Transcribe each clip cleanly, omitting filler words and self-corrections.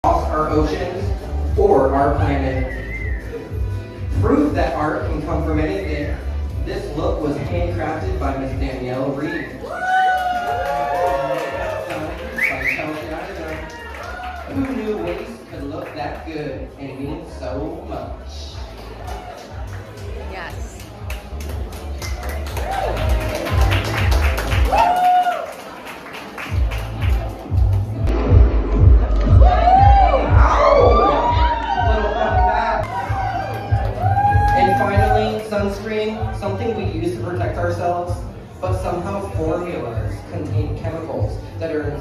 our oceans or our planet. Proof that art can come from anything. This look was handcrafted by Miss Danielle Reed. Who knew waste could look that good and mean so much? Yes. Sunscreen, something we use to protect ourselves, but somehow formulas contain chemicals that are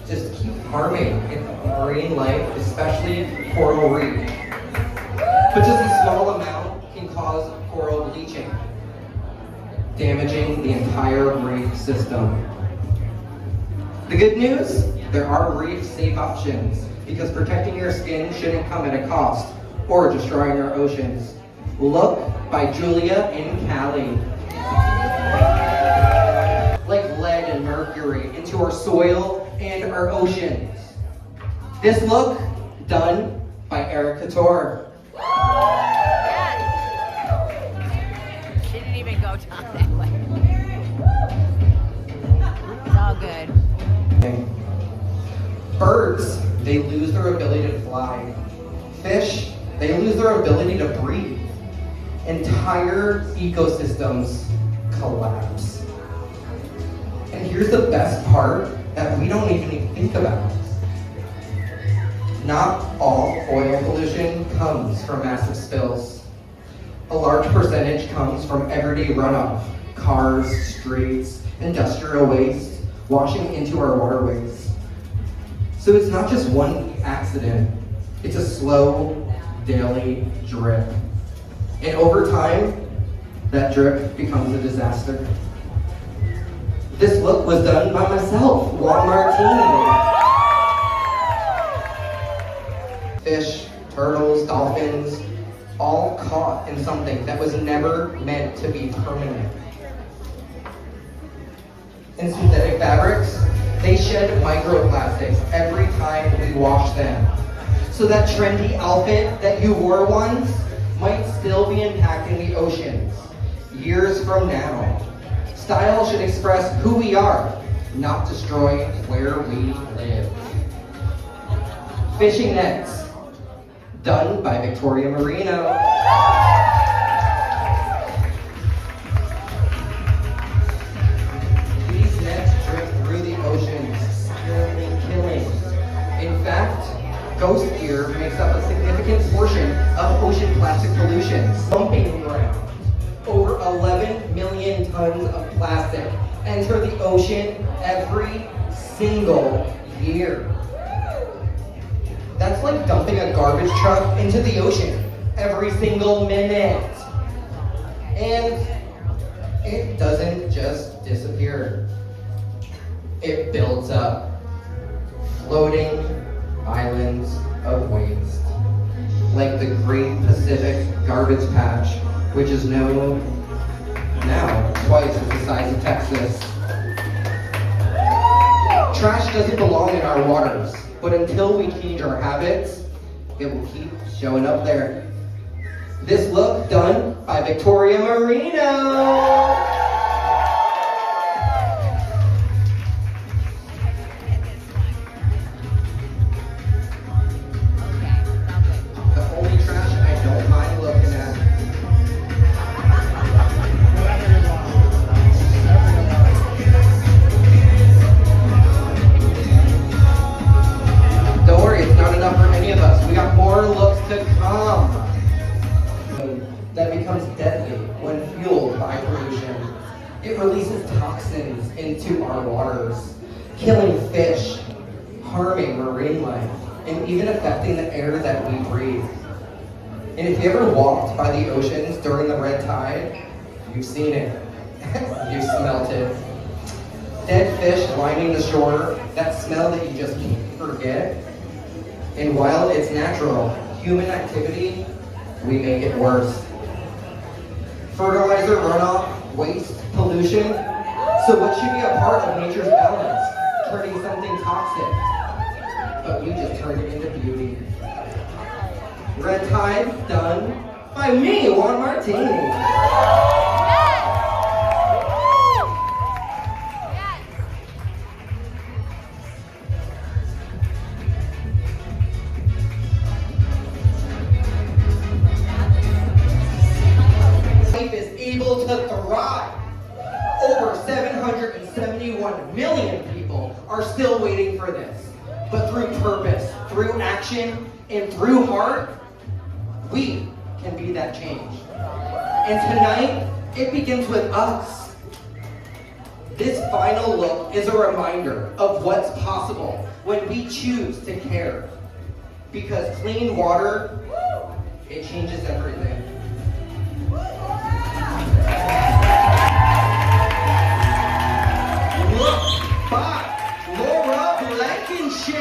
just keep harming marine life, especially coral reef. But just a small amount can cause coral bleaching, damaging the entire reef system. The good news, there are reef-safe options, because protecting your skin shouldn't come at a cost or destroying our oceans. Look by Julia and Callie. Like lead and mercury into our soil and our oceans. This look done by Erica Tor. Yes. She didn't even go down that way. It's all good. Birds, they lose their ability to fly. Fish, they lose their ability to breathe. Entire ecosystems collapse. And here's the best part that we don't even think about. Not all oil pollution comes from massive spills. A large percentage comes from everyday runoff, cars, streets, industrial waste, washing into our waterways. So it's not just one accident, it's a slow, daily drip. And over time, that drip becomes a disaster. This look was done by myself, Juan Martini. Fish, turtles, dolphins, all caught in something that was never meant to be permanent. And synthetic fabrics, they shed microplastics every time we wash them. So that trendy outfit that you wore once might still be impacting the oceans years from now. Style should express who we are, not destroy where we live. Fishing nets, done by Victoria Marino. These nets drift through the oceans, silently killing. In fact, ghost gear makes up a significant portion of ocean plastic pollution, dumping around. Over 11 million tons of plastic enter the ocean every single year. That's like dumping a garbage truck into the ocean every single minute. And it doesn't just disappear. It builds up, floating islands of waste, like the Great Pacific Garbage Patch, which is known now twice as the size of Texas. Trash doesn't belong in our waters, but until we change our habits, it will keep showing up there. This look done by Victoria Marino. That becomes deadly when fueled by pollution. It releases toxins into our waters, killing fish, harming marine life, and even affecting the air that we breathe. And if you ever walked by the oceans during the red tide, you've seen it. You've smelt it. Dead fish lining the shore, that smell that you just can't forget. And while it's natural, human activity, we make it worse. Fertilizer runoff, waste, pollution. So what should be a part of nature's balance? Turning something toxic but you just turned it into beauty. Red Tide done by me, Juan Martini. Yes! Woo! Yes! Life is able to thrive. Over 771 million people are still waiting for this. But through purpose, through action, and through heart, we can be that change. And tonight, it begins with us. This final look is a reminder of what's possible when we choose to care. Because clean water, it changes everything. Look by Laura Blankenship.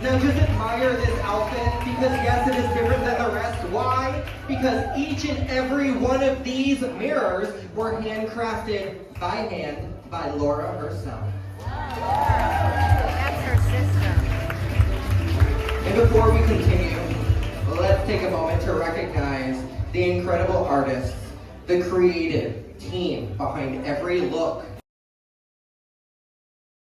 Now just admire this outfit because yes, it is different than the rest. Why? Because each and every one of these mirrors were handcrafted by hand by Laura herself. That's her sister. And before we continue, let's take a moment to recognize the incredible artists, the creative team behind every look,